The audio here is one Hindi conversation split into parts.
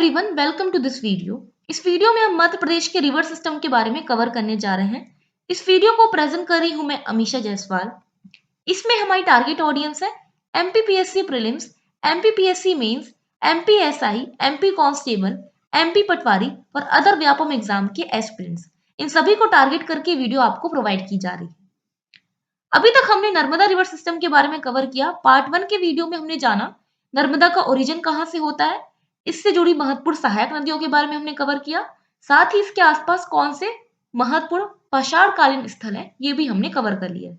Everyone, welcome to this video. इस वीडियो में हम मध्य प्रदेश के रिवर सिस्टम के बारे में कवर करने जा रहे हैं। इस वीडियो को प्रेजेंट कर रही हूं मैं अमीशा जायसवाल। इसमें हमारी टारगेट ऑडियंस है MPPSC prelims, MPPSC mains, MPSI, MP constable, MP patwari और अदर व्यापम एग्जाम के एस्पिरेंट्स। इन सभी को टारगेट करके वीडियो आपको प्रोवाइड की जा रही है। अभी तक हमने नर्मदा रिवर सिस्टम के बारे में कवर किया। पार्ट 1 के वीडियो में हमने जाना नर्मदा का ओरिजिन कहां से होता है, इससे जुड़ी महत्वपूर्ण सहायक नदियों के बारे में हमने कवर किया। साथ ही इसके आसपास कौन से महत्वपूर्ण पाषाणकालीन स्थल है ये भी हमने कवर कर लिया।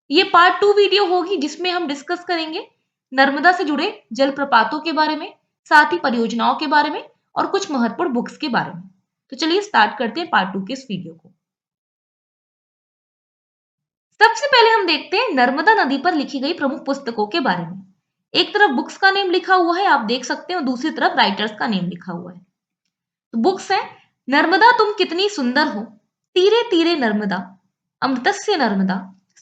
ये पार्ट 2 वीडियो होगी जिसमें हम डिस्कस करेंगे नर्मदा से जुड़े जलप्रपातों के बारे में, साथ ही परियोजनाओं के बारे में और कुछ महत्वपूर्ण बुक्स के बारे में। तो चलिए स्टार्ट करते हैं पार्ट 2 के इस वीडियो को। सबसे पहले हम देखते हैं नर्मदा नदी पर लिखी गई प्रमुख पुस्तकों के बारे में। एक तरफ बुक्स का नेम लिखा हुआ है, आप देख सकते हैं, और दूसरी तरफ राइटर्स का नेम लिखा हुआ है। तो बुक्स है नर्मदा तुम कितनी सुंदर हो, तीरे तीरे नर्मदा, अमृतस्य नर्मदा,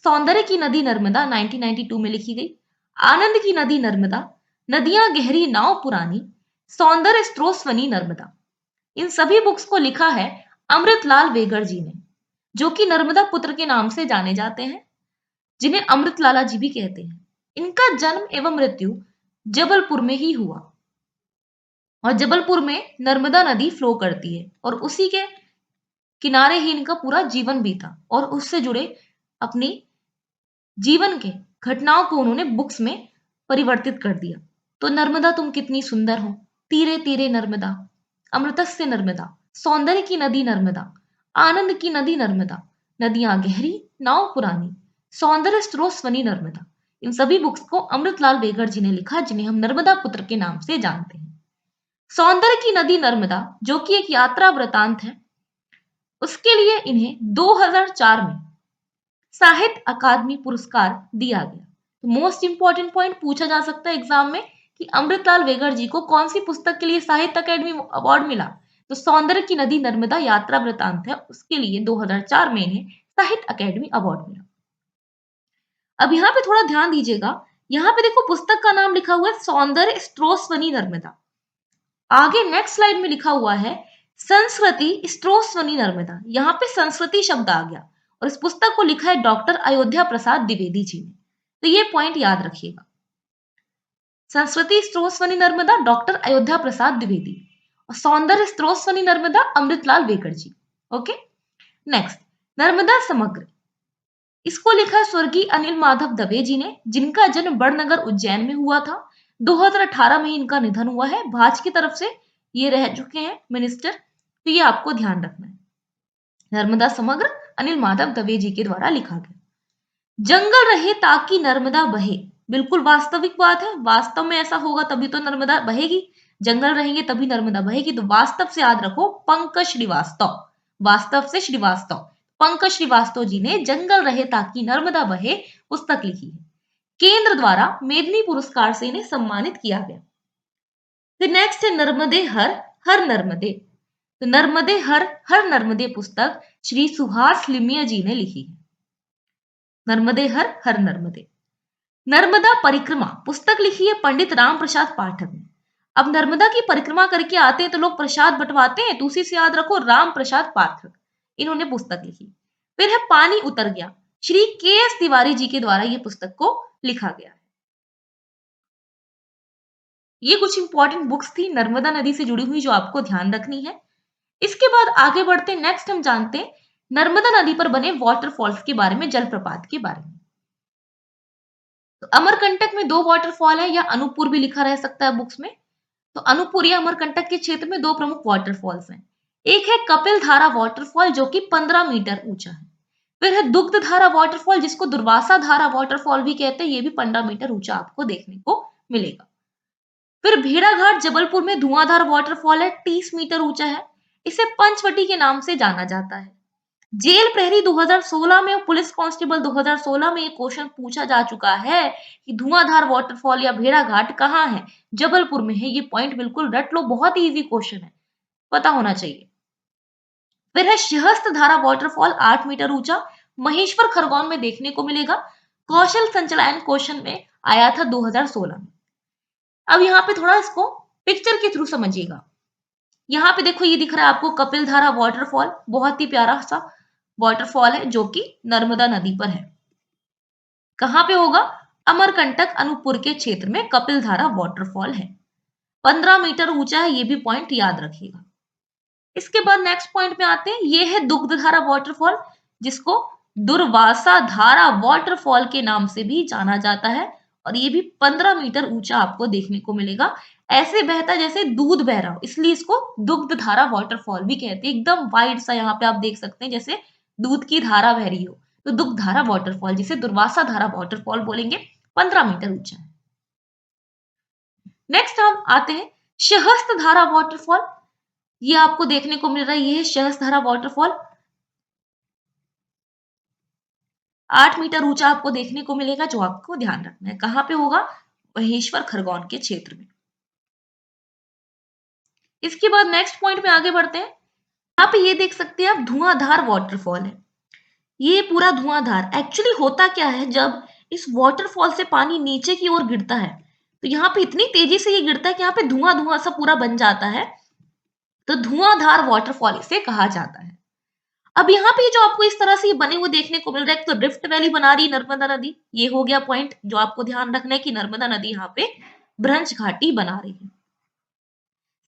सौंदर्य की नदी नर्मदा 1992 में लिखी गई, आनंद की नदी नर्मदा, नदियां गहरी नाव पुरानी, सौंदर्य स्त्रोस्वनी नर्मदा। इन सभी बुक्स को लिखा है अमृतलाल वेगर जी ने, जो कि नर्मदा पुत्र के नाम से जाने जाते हैं, जिन्हें अमृत लाला जी भी कहते हैं। इनका जन्म एवं मृत्यु जबलपुर में ही हुआ और जबलपुर में नर्मदा नदी फ्लो करती है और उसी के किनारे ही इनका पूरा जीवन बीता और उससे जुड़े अपनी जीवन के घटनाओं को उन्होंने बुक्स में परिवर्तित कर दिया। तो नर्मदा तुम कितनी सुंदर हो, तीरे तीरे नर्मदा, अमृतस्य नर्मदा, सौंदर्य की नदी नर्मदा, आनंद की नदी नर्मदा, नदियां गहरी नाव पुरानी, सौंदर्य स्त्रोस्वनी नर्मदा। इन सभी बुक्स को अमृतलाल वेगर जी ने लिखा, जिन्हें हम नर्मदा पुत्र के नाम से जानते हैं। सौंदर्य की नदी नर्मदा जो कि एक यात्रा वृतांत है, उसके लिए इन्हें 2004 में साहित्य अकादमी पुरस्कार दिया गया। तो मोस्ट इंपॉर्टेंट पॉइंट पूछा जा सकता है एग्जाम में कि अमृतलाल वेगर जी को कौन सी पुस्तक के लिए साहित्य अकादमी अवार्ड मिला। तो सौंदर्य की नदी नर्मदा यात्रा वृतांत है, उसके लिए 2004 में इन्हें साहित्य अकादमी अवार्ड मिला। अब यहाँ पे थोड़ा ध्यान दीजिएगा, यहाँ पे देखो पुस्तक का नाम लिखा हुआ है सौंदर्य स्त्रोस्वनी नर्मदा। आगे नेक्स्ट स्लाइड में लिखा हुआ है संस्कृति स्त्रोस्वनी नर्मदा। यहाँ पे संस्कृति शब्द आ गया और इस पुस्तक को लिखा है डॉक्टर अयोध्या प्रसाद द्विवेदी जी ने। तो ये पॉइंट याद रखिएगा, संस्कृति स्त्रोस्वनी नर्मदा डॉक्टर अयोध्या प्रसाद द्विवेदी और सौंदर्य स्त्रोस्वनी नर्मदा अमृतलाल वेकर जी। ओके, नेक्स्ट नर्मदा समग्र, इसको लिखा स्वर्गीय अनिल माधव दवे जी ने, जिनका जन्म बड़नगर उज्जैन में हुआ था। 2018 में इनका निधन हुआ है। भाजपा की तरफ से ये रह चुके हैं मिनिस्टर, तो ये आपको ध्यान रखना है। नर्मदा समग्र अनिल माधव दवे जी के द्वारा लिखा गया। जंगल रहे ताकि नर्मदा बहे, बिल्कुल वास्तविक बात है, वास्तव में ऐसा होगा तभी तो नर्मदा बहेगी, जंगल रहेंगे तभी नर्मदा बहेगी। तो वास्तव से याद रखो पंकज श्रीवास्तव, वास्तव से श्रीवास्तव, पंकज श्रीवास्तव जी ने जंगल रहे ताकि नर्मदा बहे पुस्तक लिखी है। केंद्र द्वारा मेदिनी पुरस्कार से इन्हें सम्मानित किया गया। फिर नेक्स्ट है नर्मदे हर हर नर्मदे। तो नर्मदे हर हर नर्मदे पुस्तक श्री सुहास लिमिया जी ने लिखी है। नर्मदे हर हर नर्मदे। नर्मदा परिक्रमा पुस्तक लिखी है पंडित राम प्रसाद पाठक ने। अब नर्मदा की परिक्रमा करके आते हैं तो लोग प्रसाद बंटवाते हैं, तो उसी से याद रखो राम प्रसाद पाठक, इन्होंने पुस्तक लिखी। फिर है पानी उतर गया, श्री के.एस. तिवारी जी के द्वारा ये पुस्तक को लिखा गया है। ये कुछ इंपॉर्टेंट बुक्स थी नर्मदा नदी से जुड़ी हुई जो आपको ध्यान रखनी है। इसके बाद आगे बढ़ते हैं, नेक्स्ट हम जानते हैं नर्मदा नदी पर बने वाटरफॉल्स के बारे में, जलप्रपात के बारे में। तो अमरकंटक में 2 वाटरफॉल है, या अनूपपुर भी लिखा रह सकता है बुक्स में। तो अनूपपुर या अमरकंटक के क्षेत्र में 2 प्रमुख वाटरफॉल्स हैं। एक है कपिल धारा वाटरफॉल जो कि 15 मीटर ऊंचा है। फिर है दुग्ध धारा वाटरफॉल जिसको दुर्वासा धारा वाटरफॉल भी कहते हैं, ये भी 15 मीटर ऊंचा आपको देखने को मिलेगा। फिर भेड़ाघाट जबलपुर में धुआंधार वाटरफॉल है, 30 मीटर ऊंचा है, इसे पंचवटी के नाम से जाना जाता है। जेल प्रहरी 2016 में और पुलिस कांस्टेबल 2016 में एक क्वेश्चन पूछा जा चुका है कि धुआंधार वाटरफॉल या भेड़ाघाट कहाँ है, जबलपुर में है। ये पॉइंट बिल्कुल रट लो, बहुत ही इजी क्वेश्चन है, पता होना चाहिए। फिर है सहस्त्र धारा वाटरफॉल 8 मीटर ऊंचा, महेश्वर खरगोन में देखने को मिलेगा। कौशल संचलन क्वेश्चन में आया था 2016 में। अब यहाँ पे थोड़ा इसको पिक्चर के थ्रू समझिएगा। यहाँ पे देखो ये दिख रहा है आपको कपिल धारा वाटरफॉल, बहुत ही प्यारा सा वाटरफॉल है जो कि नर्मदा नदी पर है। कहाँ पे होगा? अमरकंटक अनूपपुर के क्षेत्र में कपिल धारा वाटरफॉल है। 15 मीटर ऊंचा है, ये भी पॉइंट याद रखिएगा। इसके बाद नेक्स्ट पॉइंट पे आते हैं, ये है दुग्धधारा वाटरफॉल, जिसको दुर्वासा धारा वाटरफॉल के नाम से भी जाना जाता है और ये भी 15 मीटर ऊंचा आपको देखने को मिलेगा। ऐसे बहता जैसे दूध बह रहा हो, इसलिए इसको दुग्धधारा वाटरफॉल भी कहते हैं। एकदम वाइड सा यहाँ पे आप देख सकते हैं, जैसे दूध की धारा बह रही हो, तो दुग्धधारा वाटरफॉल, जिसे दुर्वासा धारा वाटरफॉल बोलेंगे, 15 मीटर ऊंचा है। नेक्स्ट हम आते हैं सहस्त्र धारा वाटरफॉल। ये आपको देखने को मिल रहा है, ये है सहस्त्र धारा वाटरफॉल। 8 मीटर ऊंचा आपको देखने को मिलेगा, जो आपको ध्यान रखना है। कहां पे होगा? महेश्वर खरगोन के क्षेत्र में। इसके बाद नेक्स्ट पॉइंट में आगे बढ़ते हैं। यहाँ पे ये देख सकते हैं आप, धुआंधार वाटरफॉल है। ये पूरा धुआंधार एक्चुअली होता क्या है, जब इस वाटरफॉल से पानी नीचे की ओर गिरता है तो यहाँ पे इतनी तेजी से ये गिरता है कि यहाँ पे धुआं धुआं सा पूरा बन जाता है, तो धुआंधार वाटरफॉल इसे कहा जाता है। अब यहाँ पे जो आपको इस तरह से ये बने हुए देखने को मिल रहा है, एक तो रिफ्ट वैली बना रही नर्मदा नदी, ये हो गया पॉइंट जो आपको ध्यान रखना है कि नर्मदा नदी यहाँ पे भ्रंश घाटी बना रही है।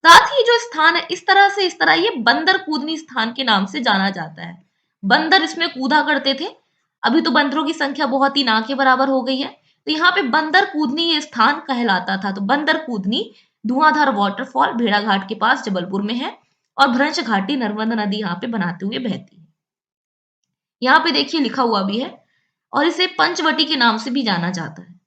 साथ ही जो स्थान है, इस तरह ये बंदर कूदनी स्थान के नाम से जाना जाता है। बंदर इसमें कूदा करते थे, अभी तो बंदरों की संख्या बहुत ही ना के बराबर हो गई है, तो यहाँ पे बंदर कूदनी ये स्थान कहलाता था। तो बंदर कूदनी धुआंधार वाटरफॉल भेड़ाघाट के पास जबलपुर में है और भ्रंश घाटी नर्मदा नदी यहाँ पे बनाते हुए बहती है। यहाँ पे देखिए लिखा हुआ भी है, और इसे पंचवटी के नाम से भी जाना जाता है।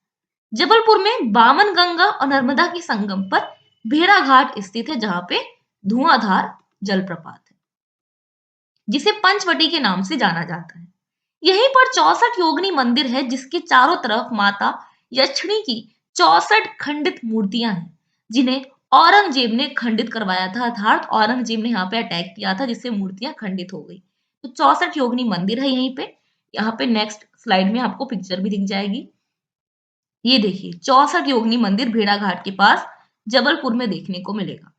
जबलपुर में बामन गंगा और नर्मदा के संगम पर भेड़ाघाट स्थित है, जहां पे धुआंधार जलप्रपात है, जिसे पंचवटी के नाम से जाना जाता है। यहीं पर 64 योगिनी मंदिर है, जिसके चारों तरफ माता यक्षिणी की 64 खंडित मूर्तियां हैं, जिन्हें औरंगजेब ने खंडित करवाया था, अर्थात औरंगजेब ने यहाँ पे अटैक किया था, जिससे मूर्तियां खंडित हो गई। तो 64 योगिनी मंदिर है यहीं पे। यहाँ पे नेक्स्ट स्लाइड में आपको पिक्चर भी दिख जाएगी। ये देखिए 64 योगिनी मंदिर भेड़ाघाट के पास जबलपुर में देखने को मिलेगा।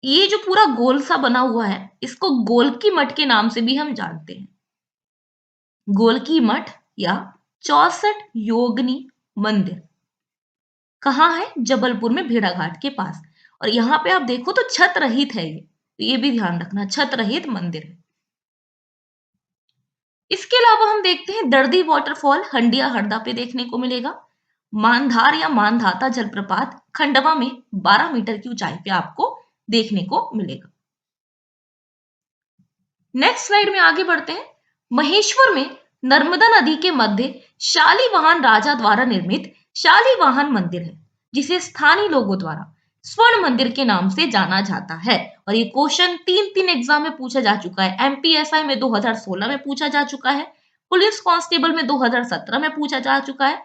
ये जो पूरा गोल सा बना हुआ है, इसको गोलकी मठ के नाम से भी हम जानते हैं। गोलकी मठ या 64 योगिनी मंदिर कहाँ है? जबलपुर में भेड़ाघाट के पास। और यहाँ पे आप देखो तो छत रहित है ये, तो ये भी ध्यान रखना, छत रहित मंदिर है। इसके अलावा हम देखते हैं दर्दी वाटरफॉल हंडिया हरदा पे देखने को मिलेगा। मानधार या मानधाता जलप्रपात खंडवा में 12 मीटर की ऊंचाई पे आपको देखने को मिलेगा। नेक्स्ट स्लाइड में आगे बढ़ते हैं। महेश्वर में नर्मदा नदी के मध्य शालीवाहन राजा द्वारा निर्मित शालीवाहन मंदिर है, जिसे स्थानीय लोगों द्वारा स्वर्ण मंदिर के नाम से जाना जाता है। और ये क्वेश्चन तीन एग्जाम में पूछा जा चुका है। एमपीएसआई में 2016 में पूछा जा चुका है, पुलिस कांस्टेबल में 2017 में पूछा जा चुका है,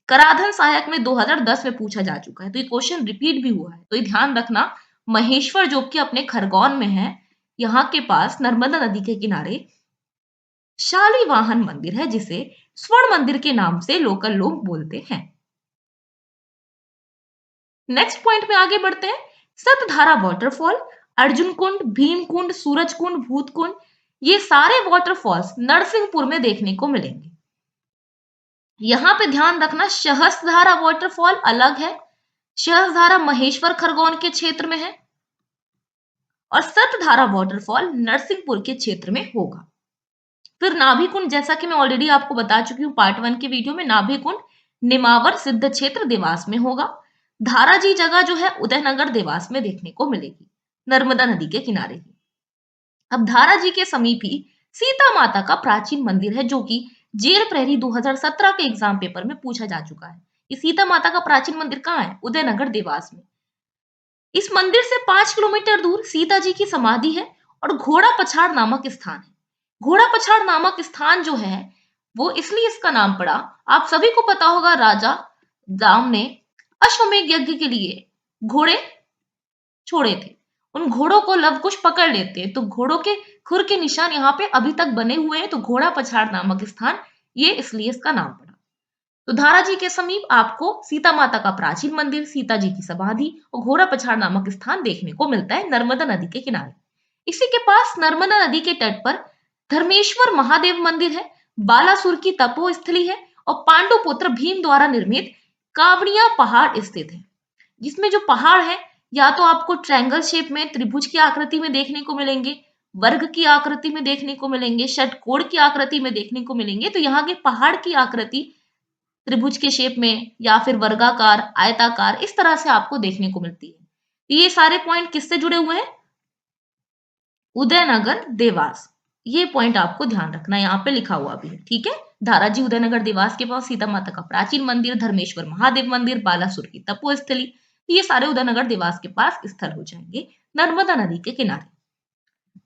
कराधान सहायक में 2010 में पूछा जा चुका है। तो ये क्वेश्चन रिपीट भी हुआ है, तो ये ध्यान रखना। महेश्वर जो कि अपने खरगोन में है, यहाँ के पास नर्मदा नदी के किनारे शालीवाहन मंदिर है, जिसे स्वर्ण मंदिर के नाम से लोकल लोग बोलते हैं। नेक्स्ट पॉइंट में आगे बढ़ते हैं। सतधारा वाटरफॉल, अर्जुन कुंड, भीम कुंड, सूरज कुंड, भूत कुंड, ये सारे वाटरफॉल्स नरसिंहपुर में देखने को मिलेंगे। यहां पे ध्यान रखना, सहस्त्रधारा वाटरफॉल अलग है, सहस्त्रधारा महेश्वर खरगोन के क्षेत्र में है, और सतधारा वाटरफॉल नरसिंहपुर के क्षेत्र में होगा। फिर नाभि कुंड, जैसा कि मैं ऑलरेडी आपको बता चुकी हूँ पार्ट 1 के वीडियो में, नाभि कुंड निमावर सिद्ध क्षेत्र देवास में होगा। धाराजी जगह जो है उदयनगर देवास में देखने को मिलेगी, नर्मदा नदी के किनारे ही। अब धाराजी के समीप ही सीता माता का प्राचीन मंदिर है, जो कि जेल प्रहरी 2017 के एग्जाम पेपर में पूछा जा चुका है। ये सीता माता का प्राचीन मंदिर कहाँ है? उदयनगर देवास में। इस मंदिर से 5 किलोमीटर दूर सीता जी की समाधि है और घोड़ा पछाड़ नामक स्थान है। घोड़ा पछाड़ नामक स्थान जो है वो इसलिए इसका नाम पड़ा, आप सभी को पता होगा, राजा राम ने अश्वमेध यज्ञ के लिए घोड़े छोड़े थे। उन घोड़ों को लव कुश पकड़ लेते हैं, तो घोड़ों के खुर के निशान यहाँ पे अभी तक बने हुए हैं, तो घोड़ा पछाड़ नामक स्थान, ये इसलिए इसका नाम पड़ा। तो धारा जी के समीप आपको सीता माता का प्राचीन मंदिर, सीता जी की समाधि और घोड़ा पछाड़ नामक स्थान देखने को मिलता है नर्मदा नदी के किनारे। इसी के पास नर्मदा नदी के तट पर धर्मेश्वर महादेव मंदिर है, बालासुर की तपोस्थली है और पांडु पुत्र भीम द्वारा निर्मित कावड़िया पहाड़ स्थित है, जिसमें जो पहाड़ है या तो आपको ट्रायंगल शेप में त्रिभुज की आकृति में देखने को मिलेंगे, वर्ग की आकृति में देखने को मिलेंगे, षटकोण की आकृति में देखने को मिलेंगे। तो यहाँ के पहाड़ की आकृति त्रिभुज के शेप में या फिर वर्गाकार, आयताकार, इस तरह से आपको देखने को मिलती है। ये सारे पॉइंट किससे जुड़े हुए हैं? उदयनगर देवास। ये पॉइंट आपको ध्यान रखना, यहाँ पे लिखा हुआ भी है, ठीक है। धाराजी उदयनगर देवास के पास सीता माता का प्राचीन मंदिर, धर्मेश्वर महादेव मंदिर, बालासुर की तपोस्थली, ये सारे उदयनगर देवास के पास स्थल हो जाएंगे नर्मदा नदी के किनारे।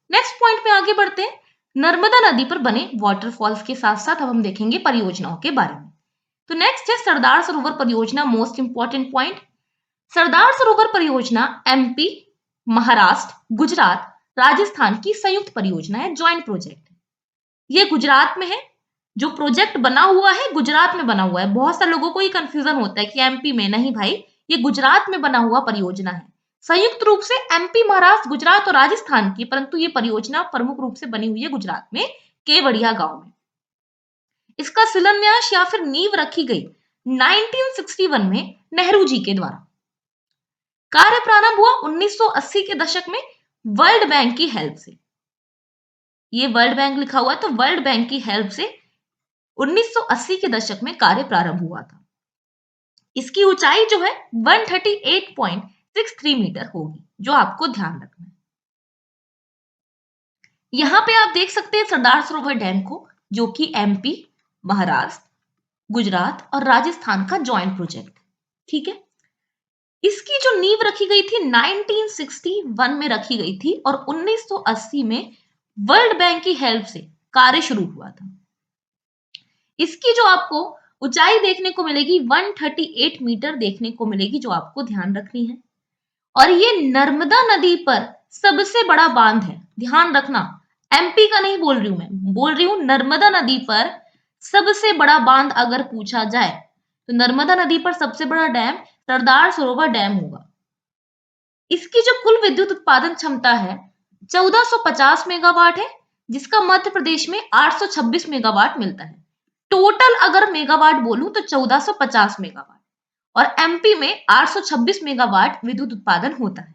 नेक्स्ट पॉइंट में आगे बढ़ते हैं। नर्मदा नदी पर बने वाटरफॉल्स के साथ साथ अब हम देखेंगे परियोजनाओं के बारे में। तो नेक्स्ट है सरदार सरोवर परियोजना, most important point. Sardar Sarovar परियोजना एमपी, महाराष्ट्र, गुजरात, राजस्थान की संयुक्त परियोजना है, ज्वाइंट प्रोजेक्ट है। ये गुजरात में है, जो प्रोजेक्ट बना हुआ है गुजरात में बना हुआ है। बहुत सारे लोगों को ये कंफ्यूजन होता है कि एमपी में, नहीं भाई, ये गुजरात में बना हुआ परियोजना है। संयुक्त रूप से एमपी, महाराष्ट्र, गुजरात और राजस्थान की, परंतु ये परियोजना प्रमुख रूप से बनी हुई है गुजरात में, केवड़िया गांव में। इसका शिलान्यास या फिर नींव रखी गई 1961 में नेहरू जी के द्वारा। कार्य प्रारंभ हुआ 1980 के दशक में वर्ल्ड बैंक की हेल्प से। ये वर्ल्ड बैंक लिखा हुआ है, तो वर्ल्ड बैंक की हेल्प से 1980 के दशक में कार्य प्रारंभ हुआ था। इसकी ऊंचाई जो है 138.63 मीटर होगी, जो आपको ध्यान रखना है। यहां पे आप देख सकते हैं सरदार सरोवर डैम को, जो कि एमपी, महाराष्ट्र, गुजरात और राजस्थान का ज्वाइंट प्रोजेक्ट, ठीक है। इसकी जो नींव रखी गई थी 1961 में रखी गई थी और 1980 में वर्ल्ड बैंक की हेल्प से कार्य शुरू हुआ था। इसकी जो आपको ऊंचाई देखने को मिलेगी 138 मीटर देखने को मिलेगी, जो आपको ध्यान रखनी है। और ये नर्मदा नदी पर सबसे बड़ा बांध है, ध्यान रखना। एमपी का नहीं बोल रही हूं, मैं बोल रही हूं नर्मदा नदी पर सबसे बड़ा बांध अगर पूछा जाए तो नर्मदा नदी पर सबसे बड़ा डैम सरदार सरोवर डैम होगा। इसकी जो कुल विद्युत उत्पादन क्षमता है 1450 मेगावाट है, जिसका मध्य प्रदेश में 826 मेगावाट मिलता है। टोटल अगर मेगावाट बोलूं तो 1450 मेगावाट और एमपी में 826 मेगावाट विद्युत उत्पादन होता है।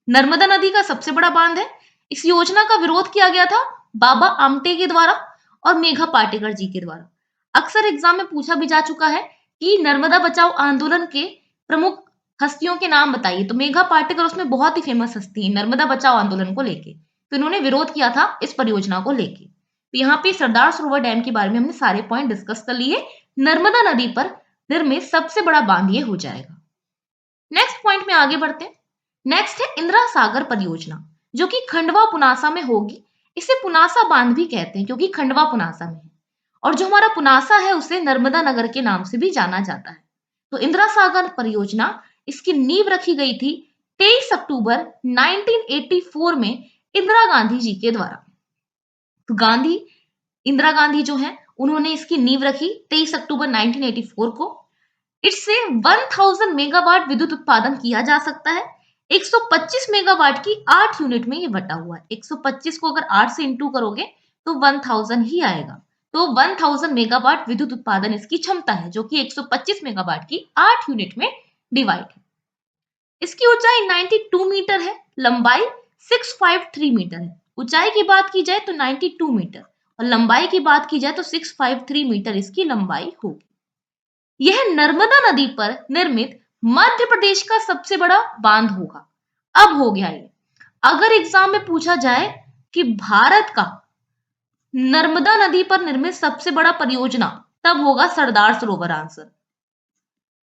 नर्मदा नदी का सबसे बड़ा बांध है। इस योजना का विरोध किया गया था बाबा आमटे के द्वारा और मेघा पाटेकर जी के द्वारा। अक्सर एग्जाम में पूछा भी जा चुका है कि नर्मदा बचाओ आंदोलन के प्रमुख हस्तियों के नाम बताइए, तो मेघा पाटेकर उसमें बहुत ही फेमस हस्ती है नर्मदा बचाओ आंदोलन को लेके, तो इन्होंने विरोध किया था इस परियोजना को लेके। तो यहाँ पे सरदार सरोवर डैम के बारे में हमने सारे पॉइंट डिस्कस कर लिए। नर्मदा नदी पर निर्मित सबसे बड़ा बांध ये हो जाएगा। नेक्स्ट पॉइंट में आगे बढ़ते हैं। नेक्स्ट है इंदिरा सागर परियोजना, जो कि खंडवा पुनासा में होगी। इसे पुनासा बांध भी कहते हैं क्योंकि खंडवा पुनासा में है, और जो हमारा पुनासा है उसे नर्मदा नगर के नाम से भी जाना जाता है। तो इंदिरा सागर परियोजना, इसकी नींव रखी गई थी 23 अक्टूबर 1984 में इंदिरा गांधी जी के द्वारा। तो इंदिरा गांधी जो है उन्होंने इसकी नींव रखी 23 अक्टूबर 1984 को। इससे 1000 मेगावाट विद्युत उत्पादन किया जा सकता है। 125 मेगावाट की 8 यूनिट में ये बटा हुआ है। 125 को अगर 8 से इंटू करोगे तो 1000 ही आएगा। तो 1000 मेगावाट विद्युत उत्पादन इसकी क्षमता है, जो कि 125 मेगावाट की 8 यूनिट में डिवाइड है। इसकी ऊंचाई 92 मीटर है, लंबाई 653 मीटर है। ऊंचाई की बात की जाए तो 92 मीटर और लंबाई की बात की जाए तो 653 मीटर इसकी लंबाई होगी। यह नर्मदा नदी पर निर्मित मध्य प्रदेश का सबसे बड़ा बांध होगा। अब हो गया ये, अगर एग्जाम में पूछा जाए कि भारत का नर्मदा नदी पर निर्मित सबसे बड़ा परियोजना, तब होगा सरदार सरोवर आंसर।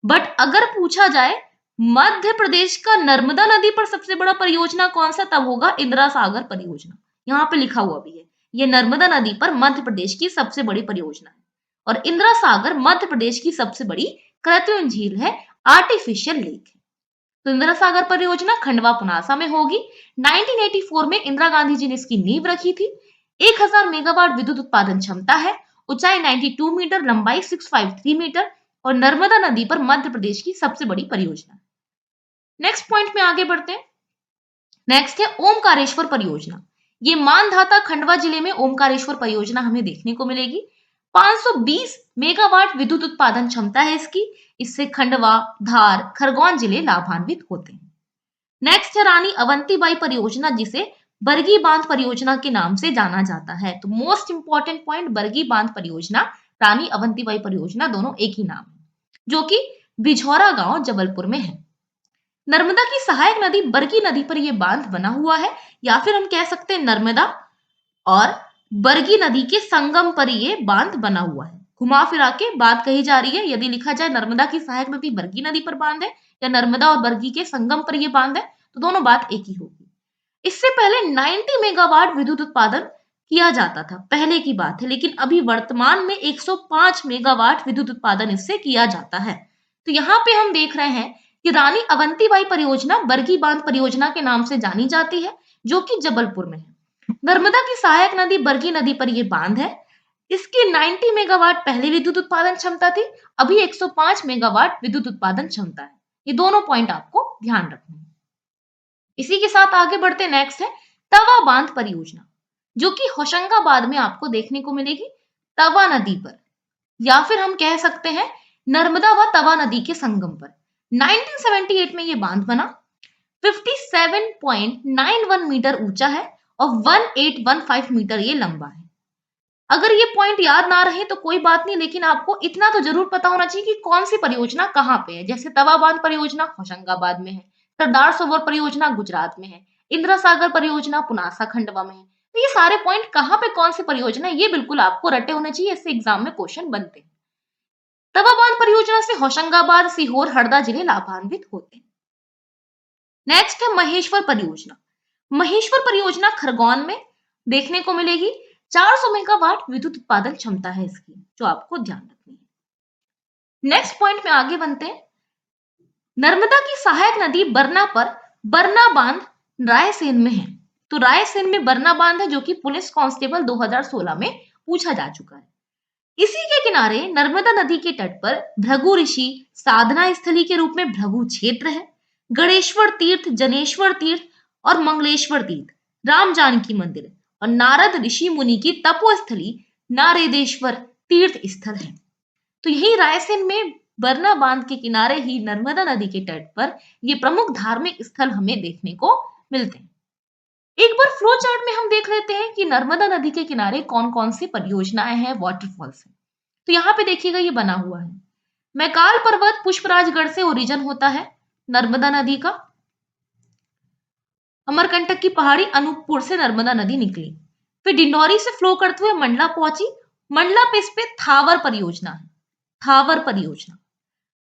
बट अगर पूछा जाए मध्य प्रदेश का नर्मदा नदी पर सबसे बड़ा परियोजना कौन सा, तब होगा इंदिरा सागर परियोजना। यहां पे लिखा हुआ भी है, यह नर्मदा नदी पर मध्य प्रदेश की सबसे बड़ी परियोजना है। और इंदिरा सागर मध्य प्रदेश की सबसे बड़ी कृत्रिम झील है, आर्टिफिशियल लेक है। तो इंदिरा सागर परियोजना खंडवा पुनासा में होगी। 1984 में इंदिरा गांधी जी ने इसकी नींव रखी थी। 1000 मेगावाट विद्युत उत्पादन क्षमता है ऊंचाई 92 मीटर, लंबाई 653 मीटर और नर्मदा नदी पर मध्य प्रदेश की सबसे बड़ी परियोजना। नेक्स्ट पॉइंट में आगे बढ़ते हैं। नेक्स्ट है ओमकारेश्वर परियोजना। ये मानधाता खंडवा जिले में ओमकारेश्वर परियोजना हमें देखने को मिलेगी। 520 मेगावाट विद्युत उत्पादन क्षमता है इसकी। इससे खंडवा, धार, खरगोन जिले लाभान्वित होते हैं। नेक्स्ट है रानी अवंतीबाई परियोजना, जिसे बरगी बांध परियोजना के नाम से जाना जाता है। तो मोस्ट इंपॉर्टेंट पॉइंट, बरगी बांध परियोजना, रानी अवंतीबाई परियोजना, दोनों एक ही नाम है, जो कि बिझौरा गांव जबलपुर में है। नर्मदा की सहायक नदी बरगी नदी पर यह बांध बना हुआ है, या फिर हम कह सकते हैं नर्मदा और बरगी नदी के संगम पर यह बांध बना हुआ है। घुमा फिरा के बात कही जा रही है, यदि लिखा जाए नर्मदा की सहायक नदी बरगी नदी पर बांध है या नर्मदा और बरगी के संगम पर यह बांध है, तो दोनों बात एक ही होगी। इससे पहले 90 मेगावाट विद्युत उत्पादन किया जाता था, पहले की बात है, लेकिन अभी वर्तमान में 105 मेगावाट विद्युत उत्पादन इससे किया जाता है। तो यहाँ पे हम देख रहे हैं कि रानी अवंतीबाई परियोजना बरगी बांध परियोजना के नाम से जानी जाती है, जो कि जबलपुर में है। नर्मदा की सहायक नदी बरगी नदी पर यह बांध है। इसकी 90 मेगावाट पहले विद्युत उत्पादन क्षमता थी, अभी 105 मेगावाट विद्युत उत्पादन क्षमता है। ये दोनों पॉइंट आपको ध्यान रखने हैं। इसी के साथ आगे बढ़ते, नेक्स्ट है तवा बांध परियोजना, जो कि होशंगाबाद में आपको देखने को मिलेगी, तवा नदी पर, या फिर हम कह सकते हैं नर्मदा व तवा नदी के संगम पर। 1978 में यह बांध बना, 57.91 मीटर ऊंचा है और 1815 मीटर ये लंबा है। अगर ये पॉइंट याद ना रहे तो कोई बात नहीं, लेकिन आपको इतना तो जरूर पता होना चाहिए कि कौन सी परियोजना कहाँ पे है। जैसे तवा बांध परियोजना होशंगाबाद में है, सरदार सरोवर परियोजना गुजरात में है, इंदिरा सागर परियोजना पुनासा खंडवा में है। तो ये सारे पॉइंट कहाँ पे कौन सी परियोजना है, ये बिल्कुल आपको रटे होने चाहिए, इससे एग्जाम में क्वेश्चन बनते हैं। तवा बांध परियोजना से होशंगाबाद, सीहोर, हरदा जिले लाभान्वित होते हैं। नेक्स्ट है महेश्वर परियोजना। महेश्वर परियोजना खरगोन में देखने को मिलेगी। 400 मेगावाट विद्युत उत्पादन क्षमता है इसकी, जो आपको ध्यान रखनी है। नेक्स्ट पॉइंट में आगे बनते हैं। नर्मदा की सहायक नदी बरना पर बरना बांध रायसेन में है। तो रायसेन में बरना बांध है, जो कि पुलिस कांस्टेबल 2016 में पूछा जा चुका है। इसी के किनारे नर्मदा नदी के तट पर भृगु ऋषि साधना स्थली के रूप में भृगु क्षेत्र है। गणेश्वर तीर्थ, जनेश्वर तीर्थ और मंगलेश्वर तीर्थ राम जानकी मंदिर और नारद ऋषि मुनि की तपोस्थली नारेदेश्वर तीर्थ स्थल है। तो यही रायसेन में बरना बांध के किनारे ही नर्मदा नदी के तट पर ये प्रमुख धार्मिक स्थल हमें देखने को मिलते हैं। एक बार फ्लो चार्ट में हम देख लेते हैं कि नर्मदा नदी के किनारे कौन कौन सी परियोजनाएं हैं, वाटरफॉल्स हैं। तो यहाँ पे देखिएगा ये बना हुआ है। मैकाल पर्वत पुष्पराजगढ़ से ओरिजिन होता है नर्मदा नदी का। अमरकंटक की पहाड़ी अनूपपुर से नर्मदा नदी निकली, फिर डिंडौरी से फ्लो करते हुए मंडला पहुंची। मंडला पे इस पे थावर परियोजना है, थावर परियोजना।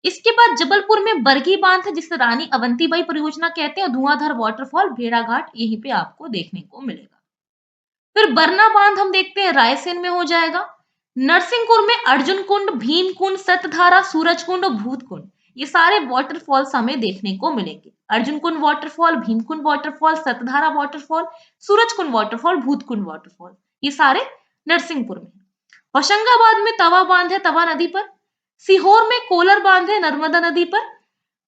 इसके बाद जबलपुर में बरगी बांध है, जिसे रानी अवंतीबाई परियोजना कहते हैं। धुआंधार वाटरफॉल भेड़ाघाट यहीं पे आपको देखने को मिलेगा। फिर बरना बांध हम देखते हैं रायसेन में हो जाएगा। नरसिंहपुर में अर्जुन कुंड, भीम कुंड, सतधारा, सूरज कुंड और भूत कुंड, ये सारे वाटरफॉल्स हमें देखने को मिलेंगे। अर्जुन कुंड वाटरफॉल, भीम कुंड waterfall, Satdhara waterfall, Suraj Kund waterfall, भूत कुंड वाटरफॉल, ये सारे नरसिंहपुर में। होशंगाबाद में तवा बांध है तवा नदी पर। सीहोर में कोलर बांध है नर्मदा नदी पर।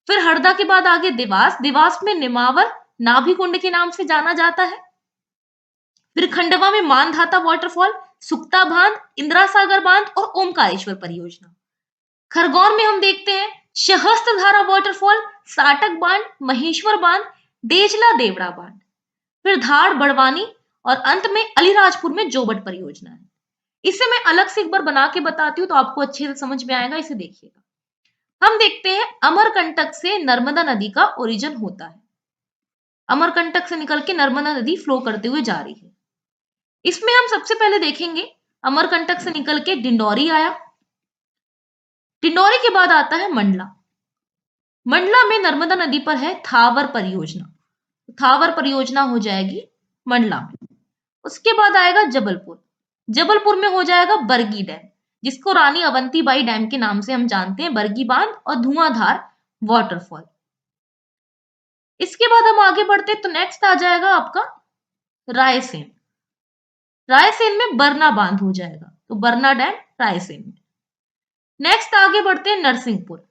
फिर हरदा के बाद आगे देवास, देवास में निमावर नाभि कुंड के नाम से जाना जाता है। फिर खंडवा में मानधाता वाटरफॉल, सुक्ता बांध, इंदिरा सागर बांध और ओमकारेश्वर परियोजना। खरगोन में हम देखते हैं सहस्त्रधारा वाटरफॉल, साटक बांध, महेश्वर बांध, डेजला देवड़ा बांध। फिर धार, बड़वानी और अंत में अलीराजपुर में जोबट परियोजना है। इसे मैं अलग से एक बार बना के बताती हूँ तो आपको अच्छे से समझ में आएगा, इसे देखिएगा। हम देखते हैं अमरकंटक से नर्मदा नदी का ओरिजिन होता है। अमरकंटक से निकल के नर्मदा नदी फ्लो करते हुए जा रही है। इसमें हम सबसे पहले देखेंगे अमरकंटक से निकल के डिंडौरी आया। डिंडौरी के बाद आता है मंडला। मंडला में नर्मदा नदी पर है थावर परियोजना। थावर परियोजना हो जाएगी मंडला में। उसके बाद आएगा जबलपुर। जबलपुर में हो जाएगा बरगी डैम, जिसको रानी अवंतीबाई डैम के नाम से हम जानते हैं, बरगी बांध और धुआंधार वाटरफॉल। इसके बाद हम आगे बढ़ते तो नेक्स्ट आ जाएगा आपका रायसेन। रायसेन में बरना बांध हो जाएगा। तो बरना डैम रायसेन में। नेक्स्ट आगे बढ़ते हैं नरसिंहपुर।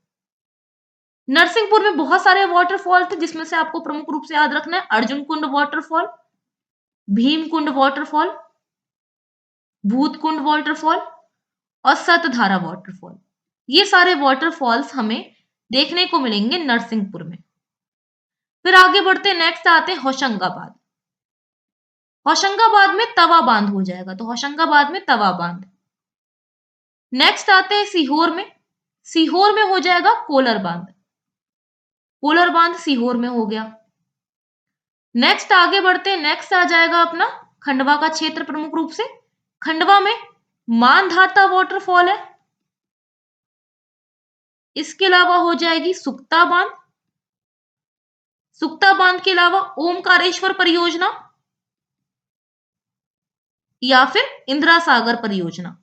नरसिंहपुर में बहुत सारे वाटरफॉल थे, जिसमें से आपको प्रमुख रूप से याद रखना है अर्जुन कुंड वाटरफॉल, भीम कुंड वाटरफॉल, भूत कुंड वाटरफॉल और सतधारा वाटरफॉल। ये सारे वाटरफॉल्स हमें देखने को मिलेंगे नरसिंहपुर में। फिर आगे बढ़ते हैं, नेक्स्ट आते हैं होशंगाबाद। होशंगाबाद में तवा बांध हो जाएगा, तो होशंगाबाद में तवा बांध। नेक्स्ट आते हैं सीहोर में। सीहोर में हो जाएगा कोलर बांध, कोलर बांध सीहोर में हो गया। नेक्स्ट आगे बढ़ते हैं, नेक्स्ट आ जाएगा अपना खंडवा का क्षेत्र प्रमुख रूप से। खंडवा में मानधाता वाटरफॉल है। इसके अलावा हो जाएगी सुक्ता बांध, सुक्ता बांध के अलावा ओमकारेश्वर परियोजना या फिर इंदिरा सागर परियोजना।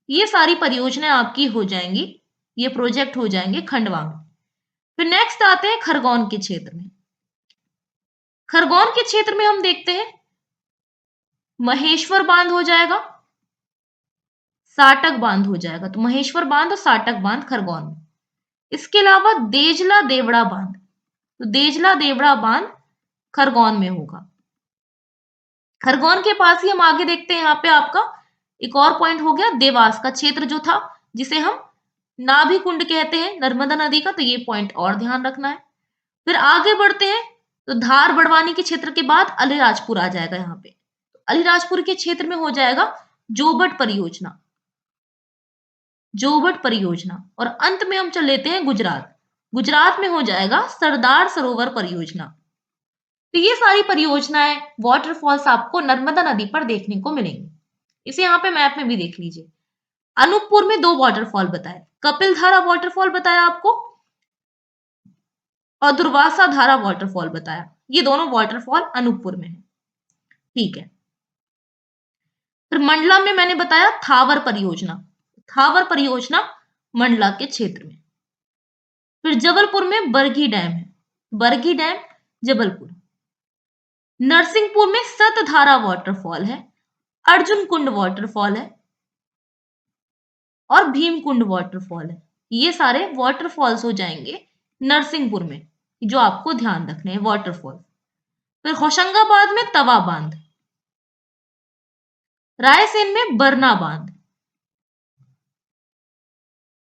ये सारी परियोजनाएं आपकी हो जाएंगी, ये प्रोजेक्ट हो जाएंगे खंडवा में। फिर नेक्स्ट आते हैं खरगोन के क्षेत्र में। खरगोन के क्षेत्र में हम देखते हैं महेश्वर बांध हो जाएगा, साटक बांध हो जाएगा, तो महेश्वर बांध और साटक बांध खरगोन में। इसके अलावा देजला देवड़ा बांध, तो देजला देवड़ा बांध खरगोन में होगा। खरगोन के पास ही हम आगे देखते हैं, यहाँ पे आपका एक और पॉइंट हो गया देवास का क्षेत्र जो था, जिसे हम नाभि कुंड कहते हैं नर्मदा नदी का, तो ये पॉइंट और ध्यान रखना है। फिर आगे बढ़ते हैं, तो धार बड़वानी के क्षेत्र के बाद अलीराजपुर आ जाएगा यहाँ पे। तो अलीराजपुर के क्षेत्र में हो जाएगा जोबट परियोजना, जोबट परियोजना। और अंत में हम चल लेते हैं गुजरात। गुजरात में हो जाएगा सरदार सरोवर परियोजना। तो ये सारी परियोजनाएं, वाटरफॉल्स आपको नर्मदा नदी पर देखने को मिलेंगे। इसे यहाँ पे मैप में भी देख लीजिए। अनूपपुर में 2 वाटरफॉल बताए, कपिल धारा वाटरफॉल बताया आपको और दुर्वासा धारा वाटरफॉल बताया। ये दोनों वाटरफॉल अनूपपुर में है, ठीक है। फिर मंडला में मैंने बताया थावर परियोजना, थावर परियोजना मंडला के क्षेत्र में। फिर जबलपुर में बरगी डैम है, बरगी डैम जबलपुर। नरसिंहपुर में सतधारा वाटरफॉल है, अर्जुन कुंड वाटरफॉल है और भीम कुंड वाटरफॉल है। ये सारे वाटरफॉल्स हो जाएंगे नरसिंहपुर में, जो आपको ध्यान रखने हैं वाटरफॉल। फिर होशंगाबाद में तवा बांध, रायसेन में बरना बांध,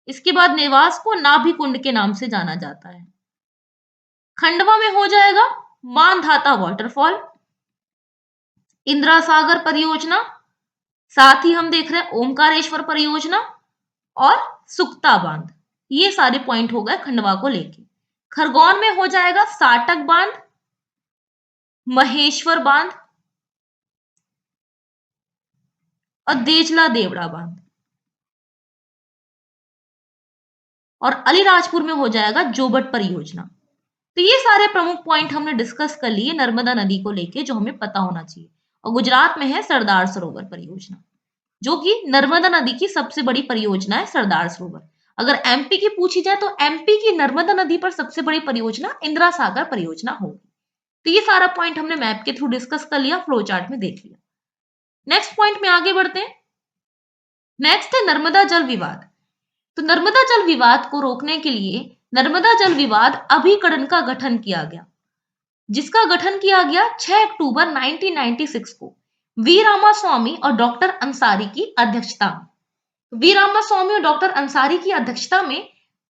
इसके बाद नेवास को नाभि कुंड के नाम से जाना जाता है। खंडवा में हो जाएगा मानधाता वाटरफॉल, इंदिरा सागर परियोजना, साथ ही हम देख रहे हैं ओमकारेश्वर परियोजना और सुक्ता बांध। ये सारे पॉइंट हो गए खंडवा को लेके। खरगोन में हो जाएगा साटक बांध, महेश्वर बांध और देजला देवड़ा बांध। और अलीराजपुर में हो जाएगा जोबट परियोजना। तो ये सारे प्रमुख पॉइंट हमने डिस्कस कर लिए नर्मदा नदी को लेके, जो हमें पता होना चाहिए। और गुजरात में है सरदार सरोवर परियोजना, जो कि नर्मदा नदी की सबसे बड़ी परियोजना है सरदार सरोवर। अगर एमपी की पूछी जाए तो एमपी की नर्मदा नदी पर सबसे बड़ी परियोजना इंदिरा सागर परियोजना होगी। तो ये सारा पॉइंट हमने मैप के थ्रू डिस्कस कर लिया, फ्लो चार्ट में देख लिया। नेक्स्ट पॉइंट में आगे बढ़ते हैं। नेक्स्ट है नर्मदा जल विवाद। तो नर्मदा जल विवाद को रोकने के लिए नर्मदा जल विवाद अभिकरण का गठन किया गया, जिसका गठन किया गया 6 अक्टूबर 1996 को वी रामास्वामी और डॉक्टर अंसारी की अध्यक्षता में। वी रामास्वामी और डॉक्टर अंसारी की अध्यक्षता में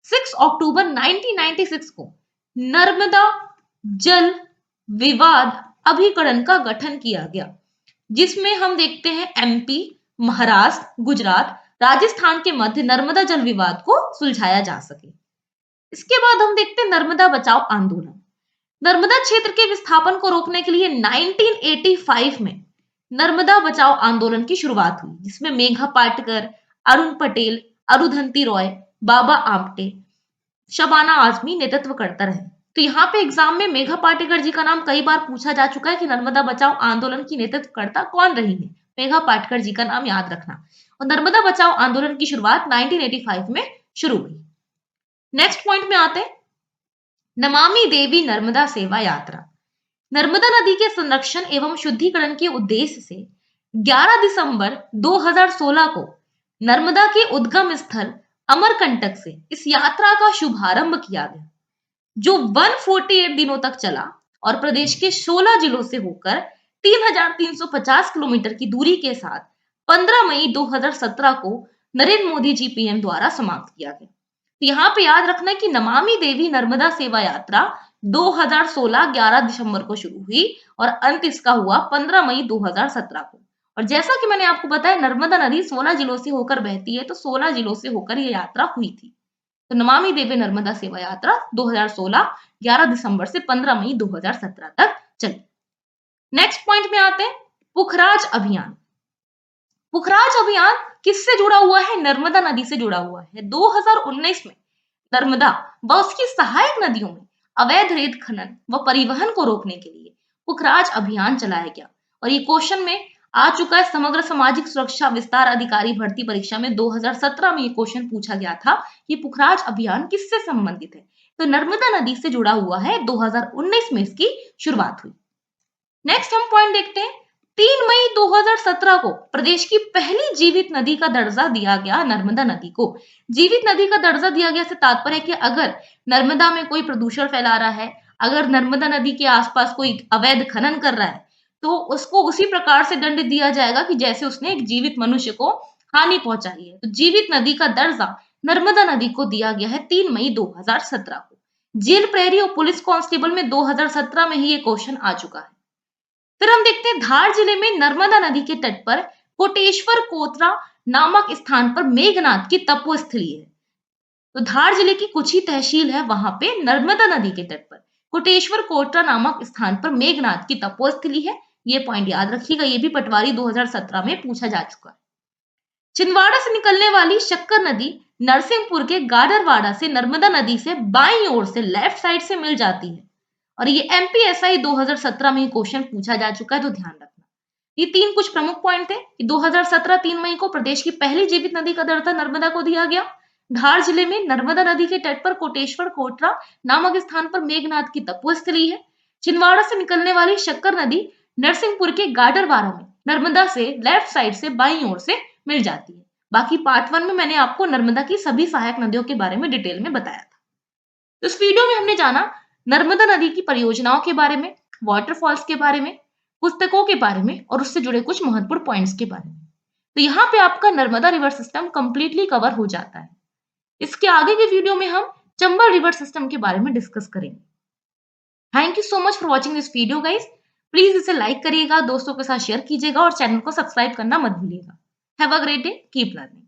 6 अक्टूबर 1996 को नर्मदा जल विवाद अभिकरण का गठन किया गया, जिसमें हम देखते हैं एमपी, महाराष्ट्र, गुजरात, राजस्थान के मध्य नर्मदा जल विवाद को सुलझाया जा सके। इसके बाद हम देखते हैं नर्मदा बचाओ आंदोलन। नर्मदा क्षेत्र के विस्थापन को रोकने के लिए 1985 में नर्मदा बचाओ आंदोलन की शुरुआत हुई, जिसमें मेघा पाटकर, अरुण पटेल, अरुंधति रॉय, बाबा आमटे, शबाना आजमी नेतृत्व करता रहे। तो यहाँ पे एग्जाम में मेघा पाटेकर जी का नाम कई बार पूछा जा चुका है कि नर्मदा बचाओ आंदोलन की नेतृत्वकर्ता कौन रही है। मेघा पाटकर जी का नाम याद रखना। और नर्मदा बचाओ आंदोलन की शुरुआत 1985 में शुरू हुई। नेक्स्ट पॉइंट में आते हैं, नमामि देवी नर्मदा सेवा यात्रा। नर्मदा नदी के संरक्षण एवं शुद्धिकरण के उद्देश्य से 11 दिसंबर 2016 को नर्मदा के उद्गम स्थल अमरकंटक से इस यात्रा का शुभारंभ किया गया, जो 148 दिनों तक चला और प्रदेश के 16 जिलों से होकर 3,350 किलोमीटर की दूरी के साथ 15 मई 2017 को नरेंद्र मोदी जी पीएम द्वारा समाप्त किया गया। तो यहाँ पे याद रखना है कि नमामि देवी नर्मदा सेवा यात्रा 2016 11 दिसंबर को शुरू हुई और अंत इसका हुआ 15 मई 2017 को। और जैसा कि मैंने आपको बताया, नर्मदा नदी 16 जिलों से होकर बहती है, तो 16 जिलों से होकर यह यात्रा हुई थी। तो नमामि देवी नर्मदा सेवा यात्रा 2016 11 दिसंबर से 15 मई 2017 तक चली। नेक्स्ट पॉइंट में आते हैं, पुखराज अभियान। पुखराज अभियान किससे जुड़ा हुआ है? नर्मदा नदी से जुड़ा हुआ है। 2019 में नर्मदा व उसकी सहायक नदियों में अवैध रेत खनन व परिवहन को रोकने के लिए पुखराज अभियान चलाया गया। और ये क्वेश्चन में आ चुका है। समग्र सामाजिक सुरक्षा विस्तार अधिकारी भर्ती परीक्षा में 2017 में ये क्वेश्चन पूछा गया था कि पुखराज अभियान किससे संबंधित है? तो नर्मदा नदी से जुड़ा हुआ है। 2019 में इसकी शुरुआत हुई। नेक्स्ट हम पॉइंट देखते हैं, 3 मई 2017 को प्रदेश की पहली जीवित नदी का दर्जा दिया गया नर्मदा नदी को। जीवित नदी का दर्जा दिया गया से तात्पर्य है कि अगर नर्मदा में कोई प्रदूषण फैला रहा है, अगर नर्मदा नदी के आसपास कोई अवैध खनन कर रहा है, तो उसको उसी प्रकार से दंड दिया जाएगा कि जैसे उसने एक जीवित मनुष्य को हानि पहुंचाई है। तो जीवित नदी का दर्जा नर्मदा नदी को दिया गया है 3 मई 2017 को। जेल प्रहरी और पुलिस कांस्टेबल में 2017 में ही ये क्वेश्चन आ चुका है। फिर हम देखते हैं, धार जिले में नर्मदा नदी के तट पर कोटेश्वर कोतरा नामक स्थान पर मेघनाथ की तपोस्थली है। तो धार जिले की कुछ ही तहसील है, वहां पे नर्मदा नदी के तट पर कोटेश्वर कोटरा नामक स्थान पर मेघनाथ की तपोस्थली है। ये पॉइंट याद रखिएगा, ये भी पटवारी 2017 में पूछा जा चुका है। छिंदवाड़ा से निकलने वाली शक्कर नदी नरसिंहपुर के गाडरवाड़ा से नर्मदा नदी से बाईं ओर से लेफ्ट साइड से मिल जाती है। और ये एमपीएसआई 2017 में क्वेश्चन पूछा जा चुका है, तो ध्यान रखना। ये तीन कुछ प्रमुख पॉइंट थे कि 2017 3 मई को प्रदेश की पहली जीवित नदी का दर्जा नर्मदा को दिया गया। धार जिले में नर्मदा नदी के तट पर कोटेश्वर कोटरा नामक स्थान पर मेघनाथ की तपोस्थली है। छिंदवाड़ा से निकलने वाली शक्कर नदी नरसिंहपुर के गाडरवाड़ा में नर्मदा से लेफ्ट साइड से बाईं ओर से मिल जाती है। बाकी पार्ट 1 में मैंने आपको नर्मदा की सभी सहायक नदियों के बारे में डिटेल में बताया था। तो इस वीडियो में हमने जाना नर्मदा नदी की परियोजनाओं के बारे में, वाटरफॉल्स के बारे में, पुस्तकों के बारे में और उससे जुड़े कुछ महत्वपूर्ण पॉइंट्स के बारे में। तो यहाँ पे आपका Narmada river system completely cover हो जाता है। इसके आगे के वीडियो में हम चंबल रिवर सिस्टम के बारे में डिस्कस करेंगे। Thank you so much for watching this video guys. Please इसे लाइक करिएगा, दोस्तों के साथ शेयर कीजिएगा और चैनल को सब्सक्राइब करना मत भूलिएगा। Have a great day, keep learning.